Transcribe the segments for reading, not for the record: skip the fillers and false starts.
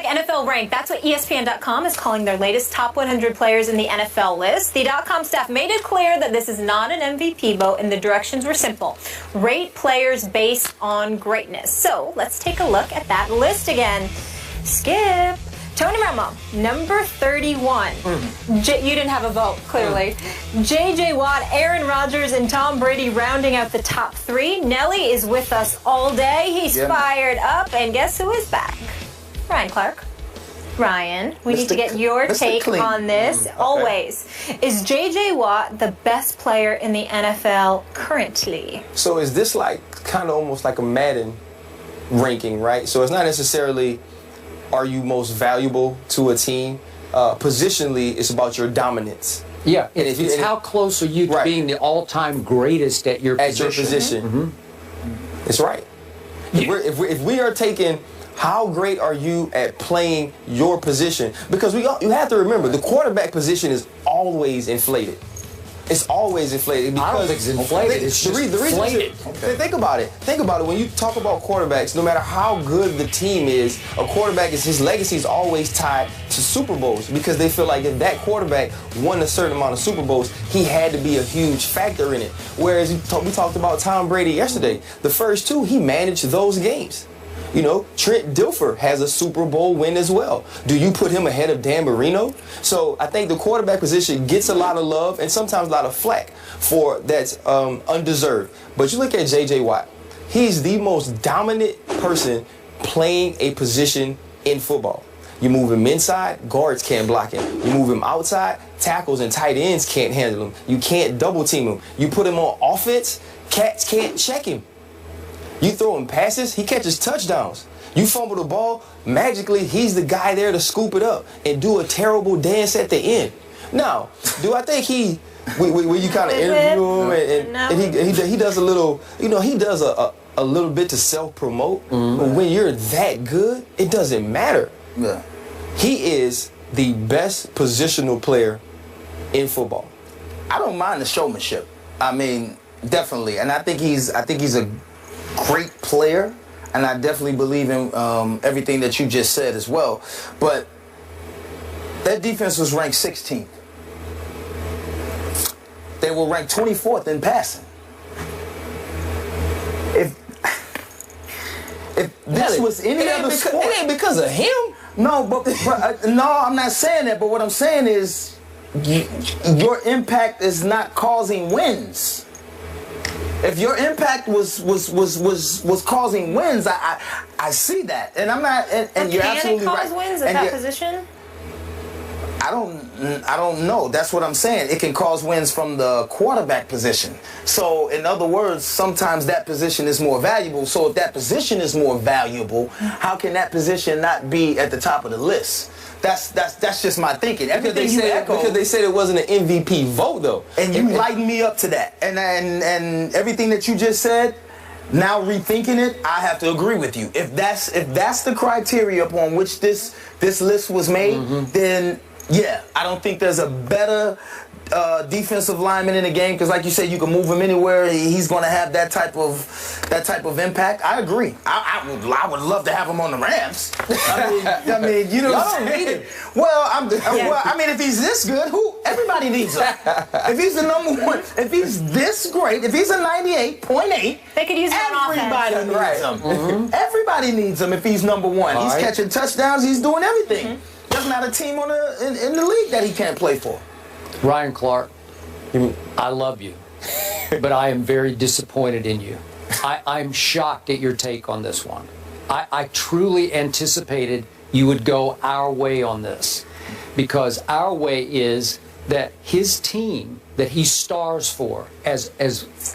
Quarterback NFL rank. That's what ESPN.com is calling their latest top 100 players in the NFL list. The .com staff made it clear that this is not an MVP vote, and the directions were simple. Rate players based on greatness. So let's take a look at that list again. Skip. Tony Romo, number 31. You didn't have a vote, clearly. J.J. Watt, Aaron Rodgers, and Tom Brady rounding out the top 3. Nelly is with us all day. He's fired up. And guess who is back? Ryan Clark. Ryan, we need to get your take on this. Okay. Always. Is J.J. Watt the best player in the NFL currently? So is this like kind of almost like a Madden ranking, right? So it's not necessarily are you most valuable to a team. Positionally, it's about your dominance. Yeah, and it's how close are you to being the all-time greatest at your position. It's right. If we are taking how great are you at playing your position, because you have to remember the quarterback position is always inflated. It's always inflated. I don't think it's inflated. It's just inflated. Think about it. Think about it. When you talk about quarterbacks, no matter how good the team is, a quarterback his legacy is always tied to Super Bowls, because they feel like if that quarterback won a certain amount of Super Bowls, he had to be a huge factor in it. Whereas we talked about Tom Brady yesterday. The first 2, he managed those games. You know, Trent Dilfer has a Super Bowl win as well. Do you put him ahead of Dan Marino? So I think the quarterback position gets a lot of love and sometimes a lot of flack for that's undeserved. But you look at J.J. Watt. He's the most dominant person playing a position in football. You move him inside, guards can't block him. You move him outside, tackles and tight ends can't handle him. You can't double team him. You put him on offense, cats can't check him. You throw him passes, he catches touchdowns. You fumble the ball, magically he's the guy there to scoop it up and do a terrible dance at the end. Now, do I think where you kind of interview him and he does a little, he does a little bit to self-promote. But when you're that good, it doesn't matter. Yeah. He is the best positional player in football. I don't mind the showmanship. I mean, definitely, and I think he's a great player, and I definitely believe in everything that you just said as well. But that defense was ranked 16th. They were ranked 24th in passing. If this was any other sport, it ain't because of him. No, but no, I'm not saying that. But what I'm saying is, your impact is not causing wins. If your impact was causing wins, I see that, and I'm not. And you're absolutely right. Can it cause wins at that position? I don't know. That's what I'm saying. It can cause wins from the quarterback position. So, in other words, sometimes that position is more valuable. So, if that position is more valuable, how can that position not be at the top of the list? That's just my thinking. Because they said it wasn't an MVP vote, though. And you lighten me up to that. And everything that you just said, now rethinking it, I have to agree with you. If that's the criteria upon which this list was made, then yeah, I don't think there's a better defensive lineman in the game, because like you said, you can move him anywhere. He's going to have that type of impact. I agree. I would love to have him on the Rams. I mean, you know what I'm saying? Well, I mean, if he's this good, everybody needs him. If he's the number 1, if he's this great, if he's a 98.8, they could use him on offense. Everybody needs him. Everybody needs him if he's number 1. He's catching touchdowns. He's doing everything. There's not a team in the league that he can't play for. Ryan Clark, I love you, but I am very disappointed in you. I'm shocked at your take on this one. I truly anticipated you would go our way on this, because our way is that his team that he stars for as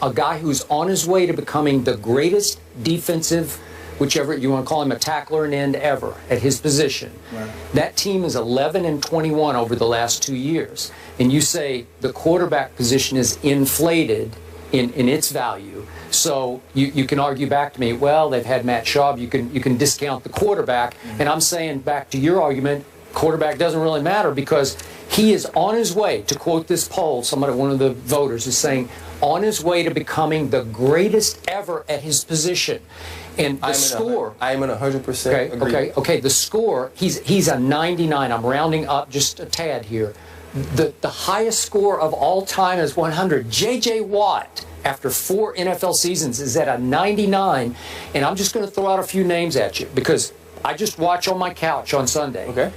a guy who's on his way to becoming the greatest defensive, whichever you want to call him, a tackler and end ever at his position. Right. That team is 11-21 over the last 2 years. And you say the quarterback position is inflated in its value. So you can argue back to me, well, they've had Matt Schaub, you can discount the quarterback. And I'm saying back to your argument, quarterback doesn't really matter, because he is on his way, to quote this poll, one of the voters is saying, on his way to becoming the greatest ever at his position. And the score. I am in 100% agree. Okay. The score. He's a 99. I'm rounding up just a tad here. The highest score of all time is 100. J.J. Watt, after 4 NFL seasons, is at a 99. And I'm just going to throw out a few names at you because I just watch on my couch on Sunday. Okay.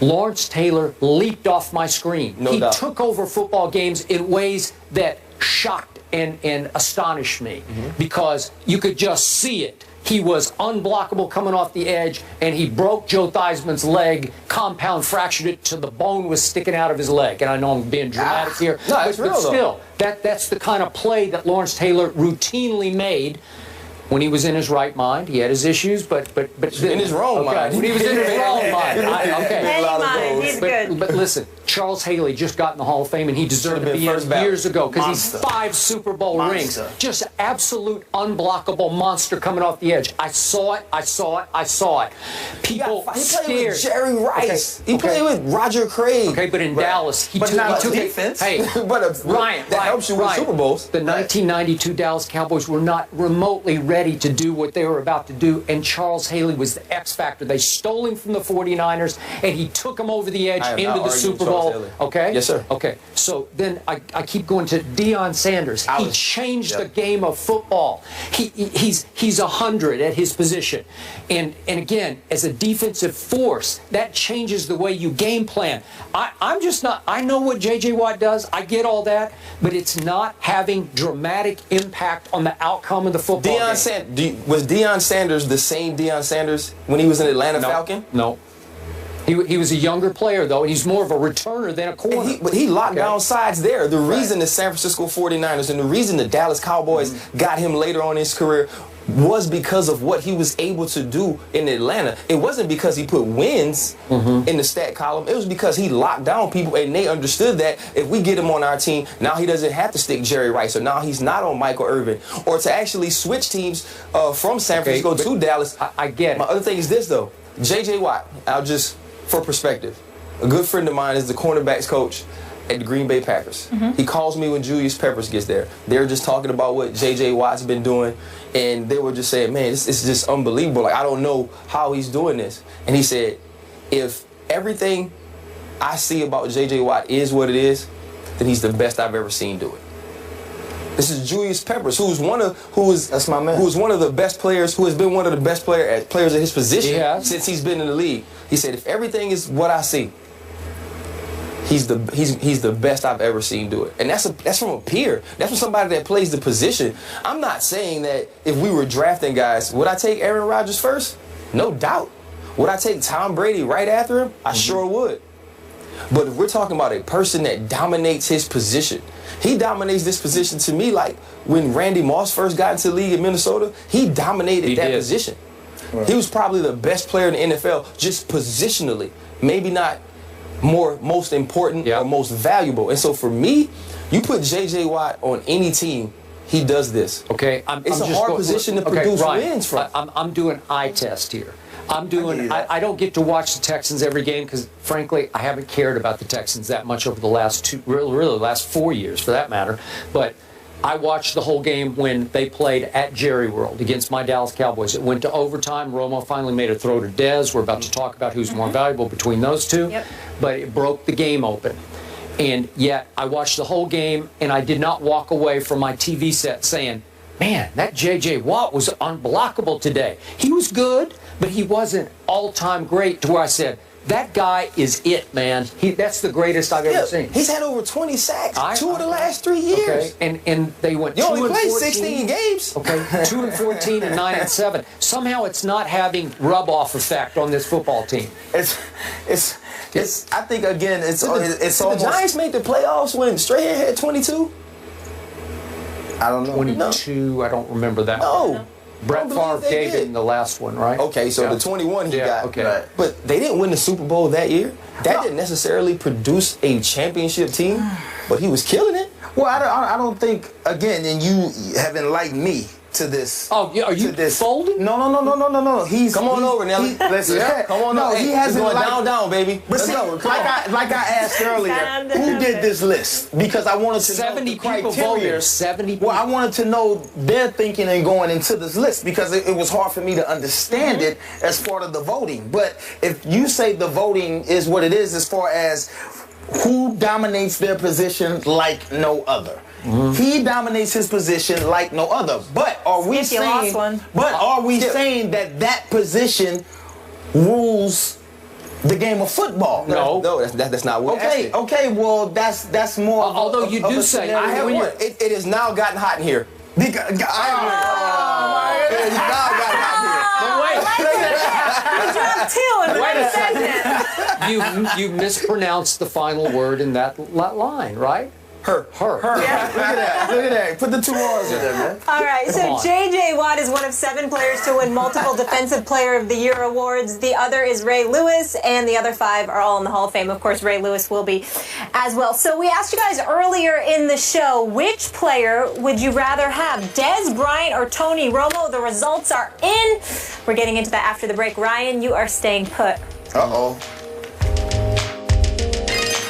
Lawrence Taylor leaped off my screen. No doubt. He took over football games in ways that shocked and astonished me because you could just see it. He was unblockable coming off the edge, and he broke Joe Theismann's leg, compound fractured it to the bone was sticking out of his leg. And I know I'm being dramatic here, no, it's real, but still, that's the kind of play that Lawrence Taylor routinely made. When he was in his right mind, he had his issues, but in his wrong mind. When he was in his wrong mind, He's good. But listen, Charles Haley just got in the Hall of Fame, and he deserved to be in years ago because he's 5 Super Bowl rings. Just absolute unblockable monster coming off the edge. I saw it. People He scared. played with Jerry Rice. He played with Roger Craig. Okay, but in Dallas, he took defense. Hey, Ryan, that helps you win Super Bowls. The 1992 Dallas Cowboys were not remotely ready to do what they were about to do, and Charles Haley was the X factor. They stole him from the 49ers, and he took them over the edge into the Super Bowl. Okay? Yes, sir. Okay. So then I keep going to Deion Sanders. He changed the game of football. He's 100 at his position. And again, as a defensive force, that changes the way you game plan. I'm just not, I know what J.J. Watt does. I get all that, but it's not having dramatic impact on the outcome of the football game. Was Deion Sanders the same Deion Sanders when he was an Atlanta Falcon? No. He was a younger player, though. He's more of a returner than a corner. But he locked down sides there. The reason the San Francisco 49ers and the reason the Dallas Cowboys got him later on in his career was because of what he was able to do in Atlanta. It wasn't because he put wins in the stat column. It was because he locked down people, and they understood that if we get him on our team, now he doesn't have to stick Jerry Rice, or now he's not on Michael Irvin, or to actually switch teams from San Francisco to Dallas. I get it. My other thing is this, though. J.J. Watt, for perspective, a good friend of mine is the cornerbacks coach at the Green Bay Packers. He calls me when Julius Peppers gets there. They're just talking about what J.J. Watt's been doing, and they were just saying, man, this is just unbelievable. Like, I don't know how he's doing this. And he said, if everything I see about J.J. Watt is what it is, then he's the best I've ever seen do it. This is Julius Peppers, who's one of the best players, who has been one of the best players at his position since he's been in the league. He said, if everything is what I see, he's the best I've ever seen do it. And that's from a peer. That's from somebody that plays the position. I'm not saying that if we were drafting guys, would I take Aaron Rodgers first? No doubt. Would I take Tom Brady right after him? I sure would. But if we're talking about a person that dominates his position, he dominates this position to me like when Randy Moss first got into the league in Minnesota, he dominated that position. Right. He was probably the best player in the NFL just positionally. Maybe not most important or most valuable. And so for me, you put J.J. Watt on any team, he does this. Okay, it's a hard position to produce wins from. I'm doing eye test here. I don't get to watch the Texans every game because, frankly, I haven't cared about the Texans that much over the last last 4 years, for that matter. But I watched the whole game when they played at Jerry World against my Dallas Cowboys. It went to overtime. Romo finally made a throw to Dez. We're about to talk about who's more valuable between those two. Yep. But it broke the game open. And yet I watched the whole game, and I did not walk away from my TV set saying, man, that J.J. Watt was unblockable today. He was good, but he wasn't all-time great to where I said, that guy is it, man. That's the greatest I've ever seen. He's had over 20 sacks 2 of the last 3 years. Okay, and they went 2 and 14. You only played 14. 16 games. Okay, 2-14 and 9-7. Somehow it's not having rub-off effect on this football team. It's I think, again, it's almost... The Giants made the playoffs when Strahan had 22? I don't know. 22, I don't remember that. No. Brett Favre gave him the last one, right? Okay, so the 21 he got. Okay. Right. But they didn't win the Super Bowl that year. That didn't necessarily produce a championship team, but he was killing it. Well, I don't think, again, and you have enlightened me to this. Oh, are you folding? No. Come on over, Nelly. Listen, Come on over. He hasn't going like, down, baby. But see, like I asked earlier, who did this list? Because I wanted to 70 know the people criteria. voted. 70 people. Well, I wanted to know their thinking and going into this list because it was hard for me to understand it as part of the voting. But if you say the voting is what it is as far as who dominates their position like no other. He dominates his position like no other. But are we saying? But are we saying that position rules the game of football? No, that's not what. Okay. Well, that's more. Although you do say, I have one. It has now gotten hot in here. Because, It has now gotten hot in here. We dropped two in 1 second. you mispronounced the final word in that line, right? Her. Yeah. Look at that. Put the 2 R's in there, man. All right, so on. J.J. Watt is one of 7 players to win multiple Defensive Player of the Year awards. The other is Ray Lewis, and the other 5 are all in the Hall of Fame. Of course, Ray Lewis will be as well. So we asked you guys earlier in the show, which player would you rather have, Dez Bryant or Tony Romo? The results are in. We're getting into that after the break. Ryan, you are staying put. Uh-oh.